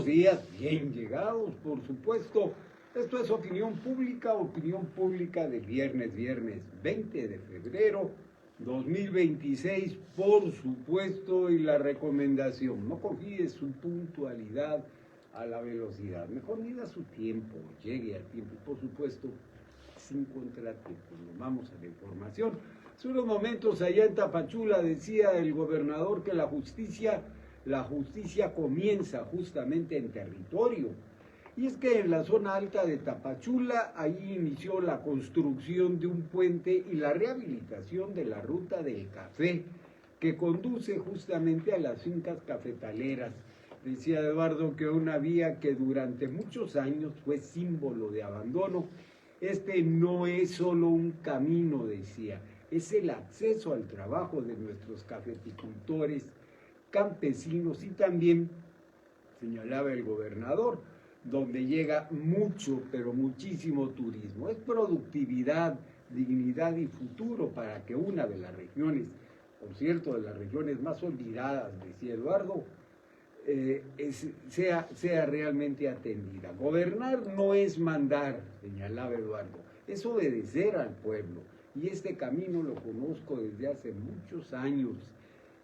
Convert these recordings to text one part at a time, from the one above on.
Buenos días, bien llegados, por supuesto. Esto es opinión pública de viernes 20 de febrero 2026, por supuesto, y la recomendación, no confíe su puntualidad a la velocidad, mejor mida su tiempo, llegue al tiempo, por supuesto, sin contratiempos. Nos vamos a la información. Hace unos momentos allá en Tapachula decía el gobernador que la justicia comienza justamente en territorio. Y es que en la zona alta de Tapachula, ahí inició la construcción de un puente y la rehabilitación de la ruta del café, que conduce justamente a las fincas cafetaleras. Decía Eduardo que una vía que durante muchos años fue símbolo de abandono. Este no es solo un camino, decía, es el acceso al trabajo de nuestros cafeticultores, campesinos, y también, señalaba el gobernador, donde llega mucho, pero muchísimo turismo. Es productividad, dignidad y futuro para que una de las regiones, por cierto, de las regiones más olvidadas, decía Eduardo, sea realmente atendida. Gobernar no es mandar, señalaba Eduardo, es obedecer al pueblo. Y este camino lo conozco desde hace muchos años.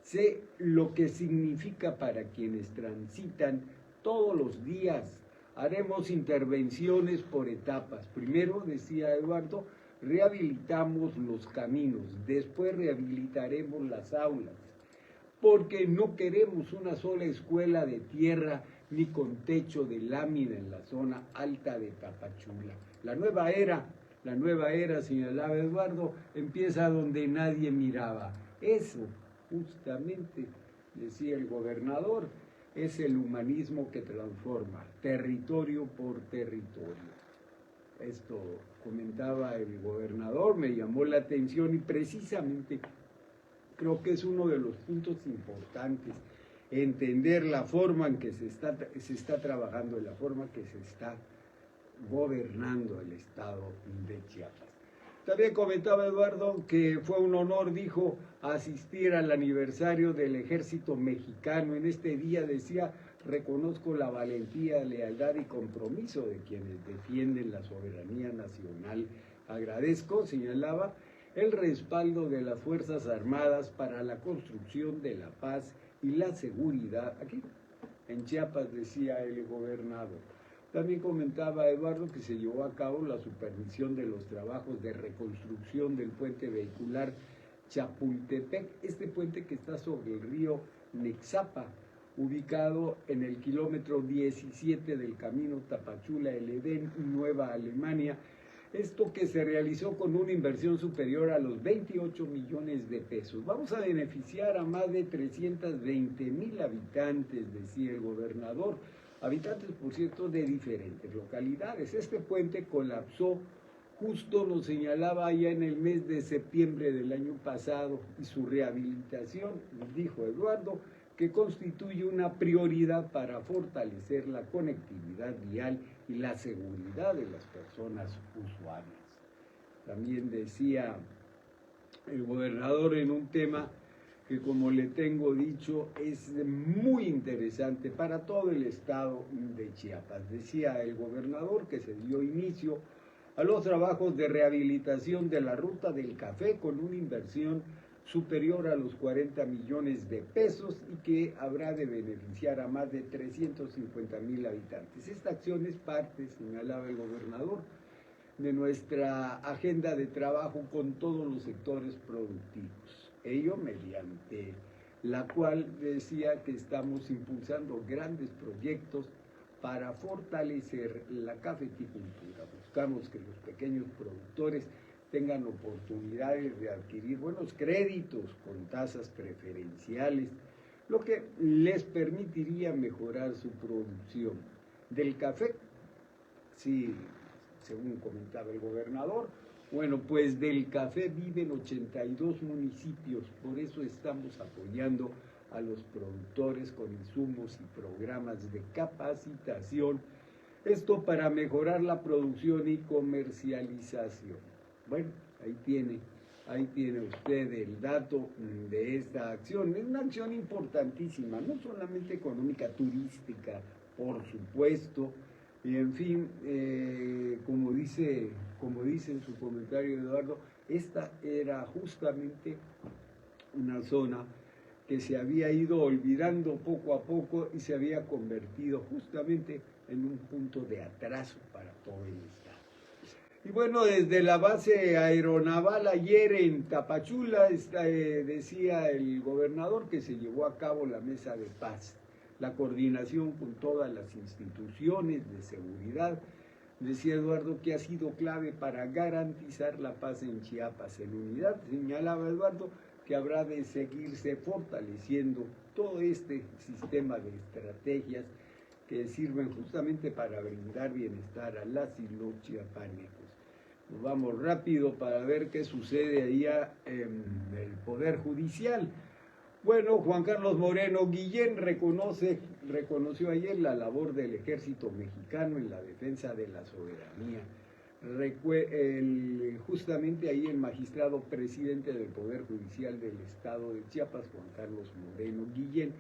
Sé lo que significa para quienes transitan todos los días. Haremos intervenciones por etapas. Primero, decía Eduardo, rehabilitamos los caminos, después rehabilitaremos las aulas, porque no queremos una sola escuela de tierra ni con techo de lámina en la zona alta de Tapachula. La nueva era, señalaba Eduardo, empieza donde nadie miraba. Eso, justamente, decía el gobernador, es el humanismo que transforma, territorio por territorio. Esto comentaba el gobernador, me llamó la atención y precisamente creo que es uno de los puntos importantes, entender la forma en que se está trabajando, la forma que se está gobernando el estado de Chiapas. También comentaba Eduardo que fue un honor, dijo, asistir al aniversario del Ejército Mexicano. En este día, decía, reconozco la valentía, lealtad y compromiso de quienes defienden la soberanía nacional. Agradezco, señalaba, el respaldo de las Fuerzas Armadas para la construcción de la paz y la seguridad. Aquí, en Chiapas, decía el gobernador. También comentaba Eduardo que se llevó a cabo la supervisión de los trabajos de reconstrucción del puente vehicular Chapultepec, este puente que está sobre el río Nexapa, ubicado en el kilómetro 17 del camino Tapachula-El Edén, Nueva Alemania. Esto que se realizó con una inversión superior a los 28 millones de pesos. Vamos a beneficiar a más de 320,000 habitantes, decía el gobernador. Habitantes, por cierto, de diferentes localidades. Este puente colapsó, justo lo señalaba ya en el mes de septiembre del año pasado, y su rehabilitación, dijo Eduardo, que constituye una prioridad para fortalecer la conectividad vial y la seguridad de las personas usuarias. También decía el gobernador en un tema que, como le tengo dicho, es muy interesante para todo el estado de Chiapas. Decía el gobernador que se dio inicio a los trabajos de rehabilitación de la ruta del café con una inversión superior a los 40 millones de pesos y que habrá de beneficiar a más de 350,000 habitantes. Esta acción es parte, señalaba el gobernador, de nuestra agenda de trabajo con todos los sectores productivos. Ello mediante la cual decía que estamos impulsando grandes proyectos para fortalecer la cafeticultura. Buscamos que los pequeños productores tengan oportunidades de adquirir buenos créditos con tasas preferenciales, lo que les permitiría mejorar su producción. Del café, sí, según comentaba el gobernador, bueno, pues del café viven 82 municipios, por eso estamos apoyando a los productores con insumos y programas de capacitación, esto para mejorar la producción y comercialización. Bueno, ahí tiene usted el dato de esta acción. Es una acción importantísima, no solamente económica, turística, por supuesto, y en fin, como dice en su comentario Eduardo, esta era justamente una zona que se había ido olvidando poco a poco y se había convertido justamente en un punto de atraso para todo el Estado. Y bueno, desde la base aeronaval ayer en Tapachula decía el gobernador que se llevó a cabo la mesa de paz, la coordinación con todas las instituciones de seguridad. Decía Eduardo que ha sido clave para garantizar la paz en Chiapas en unidad. Señalaba Eduardo que habrá de seguirse fortaleciendo todo este sistema de estrategias que sirven justamente para brindar bienestar a las y los chiapanecos. Nos vamos rápido para ver qué sucede allá en el Poder Judicial. Bueno, Juan Carlos Moreno Guillén reconoció ayer la labor del ejército mexicano en la defensa de la soberanía. Justamente ahí el magistrado presidente del Poder Judicial del Estado de Chiapas, Juan Carlos Moreno Guillén,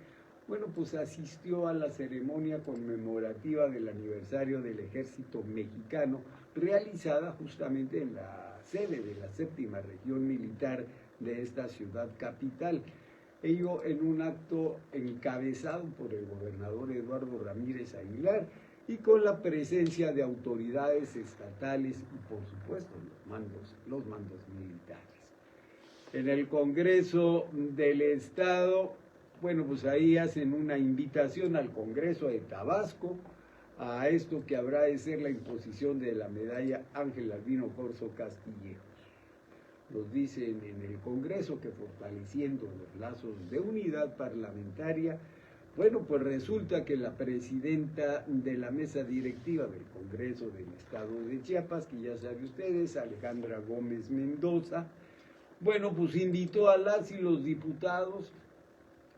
bueno, pues asistió a la ceremonia conmemorativa del aniversario del ejército mexicano, realizada justamente en la sede de la 7ª Región Militar de esta ciudad capital. Ello en un acto encabezado por el gobernador Eduardo Ramírez Aguilar y con la presencia de autoridades estatales y por supuesto los mandos militares. En el Congreso del Estado, bueno, pues ahí hacen una invitación al Congreso de Tabasco a esto que habrá de ser la imposición de la medalla Ángel Albino Corzo Castillejos. Nos dicen en el Congreso que fortaleciendo los lazos de unidad parlamentaria, bueno, pues resulta que la presidenta de la mesa directiva del Congreso del Estado de Chiapas, que ya saben ustedes, Alejandra Gómez Mendoza, bueno, pues invitó a las y los diputados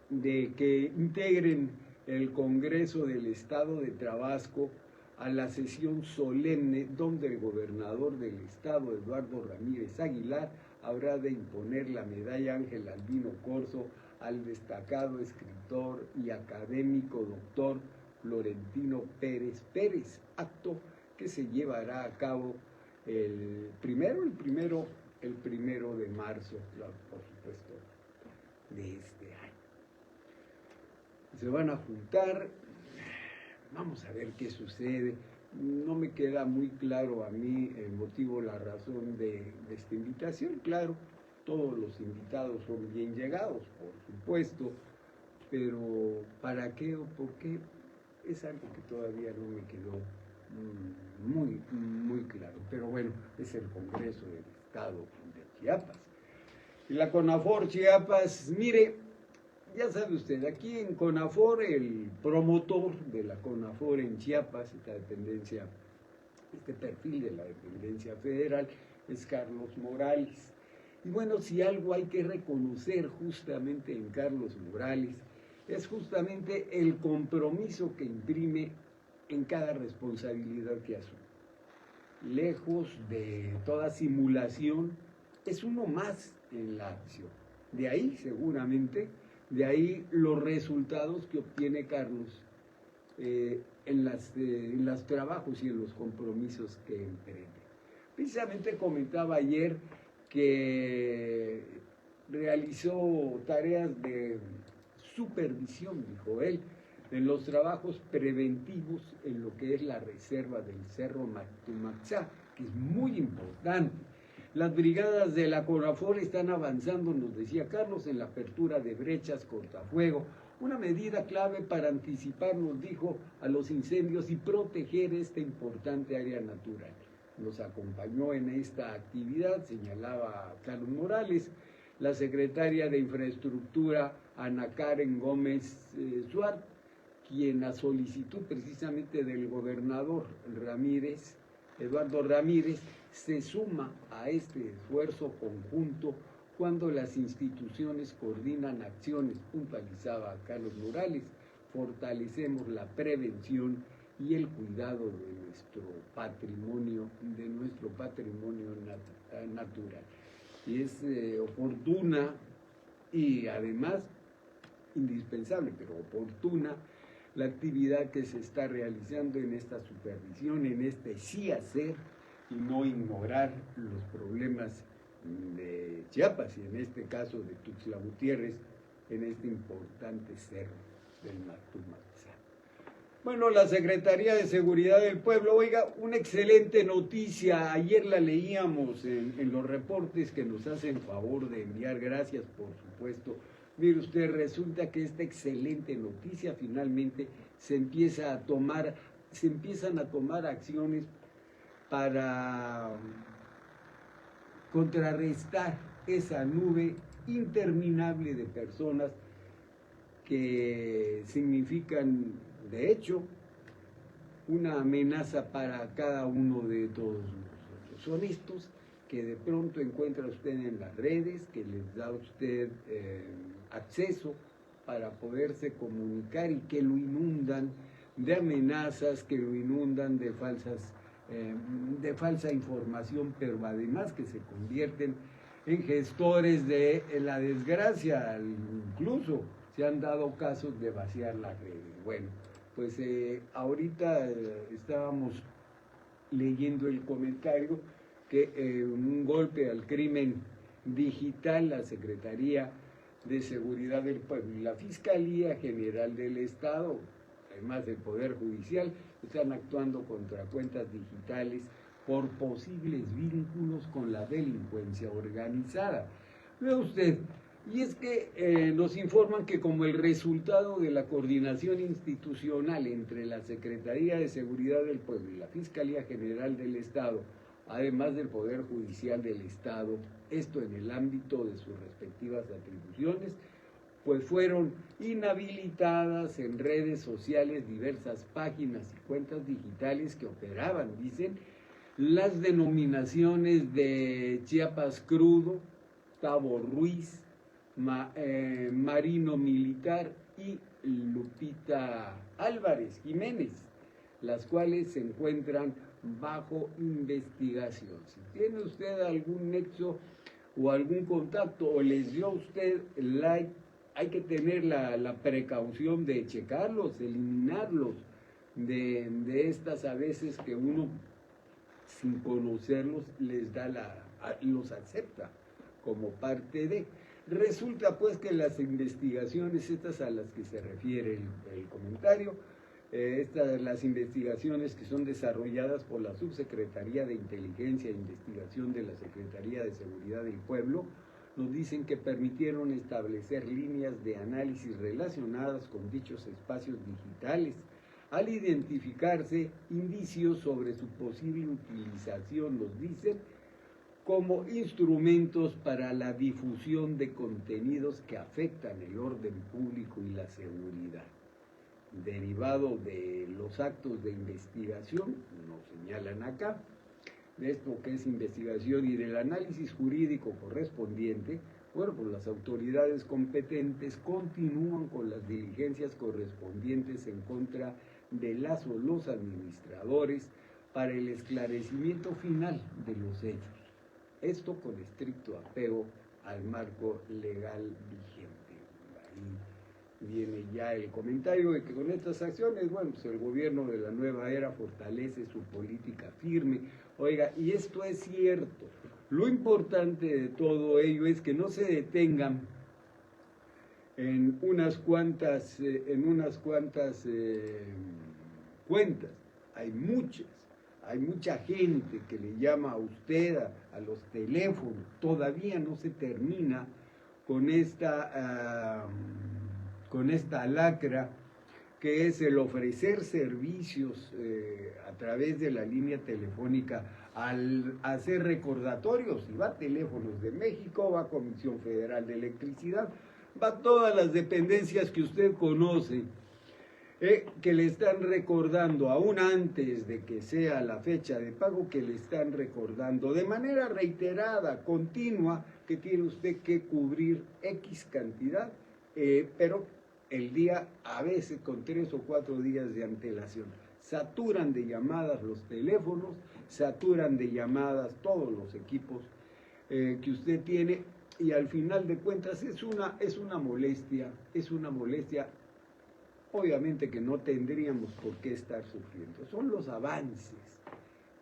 de que integren el Congreso del Estado de Tabasco a la sesión solemne donde el gobernador del Estado, Eduardo Ramírez Aguilar, habrá de imponer la medalla Ángel Albino Corzo al destacado escritor y académico doctor Florentino Pérez Pérez, acto que se llevará a cabo el primero de marzo, por supuesto, de este año. Se van a juntar, vamos a ver qué sucede. No me queda muy claro a mí el motivo, la razón de esta invitación. Claro, todos los invitados son bien llegados, por supuesto, pero ¿para qué o por qué? Es algo que todavía no me quedó muy claro. Pero bueno, es el Congreso del Estado de Chiapas. Y la CONAFOR Chiapas, mire, ya sabe usted, aquí en CONAFOR, el promotor de la CONAFOR en Chiapas, este perfil de la dependencia federal, es Carlos Morales. Y bueno, si algo hay que reconocer justamente en Carlos Morales, es justamente el compromiso que imprime en cada responsabilidad que asume. Lejos de toda simulación, es uno más en la acción. De ahí, seguramente, los resultados que obtiene Carlos en los trabajos y en los compromisos que emprende. Precisamente comentaba ayer que realizó tareas de supervisión, dijo él, en los trabajos preventivos en lo que es la reserva del Cerro Tumaxá, que es muy importante. Las brigadas de la CONAFOR están avanzando, nos decía Carlos, en la apertura de brechas cortafuego, una medida clave para anticipar, nos dijo, a los incendios y proteger esta importante área natural. Nos acompañó en esta actividad, señalaba Carlos Morales, la secretaria de Infraestructura, Ana Karen Gómez Suárez, quien a solicitud precisamente del gobernador Eduardo Ramírez, se suma a este esfuerzo conjunto cuando las instituciones coordinan acciones, puntualizaba Carlos Morales. Fortalecemos la prevención y el cuidado de nuestro patrimonio natural. Y es oportuna y además indispensable, pero oportuna, la actividad que se está realizando en esta supervisión, en este sí hacer y no ignorar los problemas de Chiapas y en este caso de Tuxtla Gutiérrez, en este importante cerro del Matumaxá. Bueno, la Secretaría de Seguridad del Pueblo, oiga, una excelente noticia, ayer la leíamos en los reportes que nos hacen favor de enviar, gracias por supuesto. Mire usted, resulta que esta excelente noticia finalmente se empiezan a tomar acciones para contrarrestar esa nube interminable de personas que significan, de hecho, una amenaza para cada uno de todos nosotros. Son estos que de pronto encuentra usted en las redes, que les da a usted acceso para poderse comunicar y que lo inundan de amenazas, que lo inundan de falsa información, pero además que se convierten en gestores de la desgracia. Incluso se han dado casos de vaciar las redes. Bueno, pues ahorita estábamos leyendo el comentario que un golpe al crimen digital, la Secretaría de Seguridad del Pueblo y la Fiscalía General del Estado, además del Poder Judicial, están actuando contra cuentas digitales por posibles vínculos con la delincuencia organizada. Vea usted, y es que nos informan que como el resultado de la coordinación institucional entre la Secretaría de Seguridad del Pueblo y la Fiscalía General del Estado, además del Poder Judicial del Estado, esto en el ámbito de sus respectivas atribuciones, pues fueron inhabilitadas en redes sociales diversas páginas y cuentas digitales que operaban, dicen, las denominaciones de Chiapas Crudo, Tavo Ruiz, Marino Militar y Lupita Álvarez Jiménez, las cuales se encuentran bajo investigación. Si tiene usted algún nexo o algún contacto o les dio usted like, hay que tener la precaución de checarlos, eliminarlos de estas a veces que uno sin conocerlos les da los acepta como parte de. Resulta pues que las investigaciones estas a las que se refiere el comentario, las investigaciones que son desarrolladas por la Subsecretaría de Inteligencia e Investigación de la Secretaría de Seguridad del Pueblo, nos dicen que permitieron establecer líneas de análisis relacionadas con dichos espacios digitales, al identificarse indicios sobre su posible utilización, nos dicen, como instrumentos para la difusión de contenidos que afectan el orden público y la seguridad. Derivado de los actos de investigación, nos señalan acá, de esto que es investigación y del análisis jurídico correspondiente, bueno, pues las autoridades competentes continúan con las diligencias correspondientes en contra de las o los administradores para el esclarecimiento final de los hechos. Esto con estricto apego al marco legal vigente. Ahí viene ya el comentario de que con estas acciones, bueno, pues el gobierno de la nueva era fortalece su política firme. Oiga, y esto es cierto. Lo importante de todo ello es que no se detengan en unas cuantas cuentas. Hay mucha gente que le llama a usted a los teléfonos. Todavía no se termina con esta lacra que es el ofrecer servicios a través de la línea telefónica al hacer recordatorios. Y va a Teléfonos de México, va a Comisión Federal de Electricidad, va a todas las dependencias que usted conoce, que le están recordando, aún antes de que sea la fecha de pago, que le están recordando de manera reiterada, continua, que tiene usted que cubrir X cantidad, pero el día a veces con 3 o 4 días de antelación. Saturan de llamadas los teléfonos, saturan de llamadas todos los equipos que usted tiene, y al final de cuentas es una molestia obviamente que no tendríamos por qué estar sufriendo. Son los avances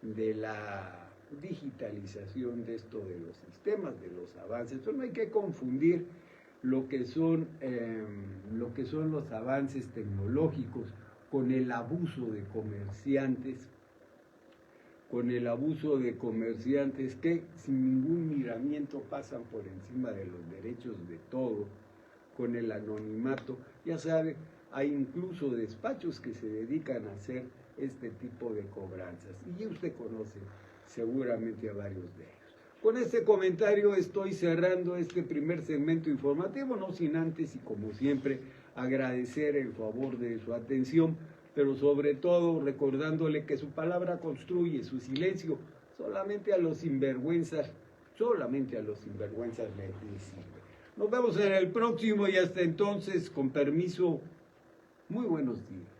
de la digitalización de esto de los sistemas, de los avances. Entonces no hay que confundir lo que son los avances tecnológicos con el abuso de comerciantes, que sin ningún miramiento pasan por encima de los derechos de todo, con el anonimato. Ya sabe, hay incluso despachos que se dedican a hacer este tipo de cobranzas, y usted conoce seguramente a varios de ellos. Con este comentario estoy cerrando este primer segmento informativo, no sin antes y como siempre agradecer el favor de su atención, pero sobre todo recordándole que su palabra construye, su silencio solamente a los sinvergüenzas les sirve. Nos vemos en el próximo y hasta entonces, con permiso, muy buenos días.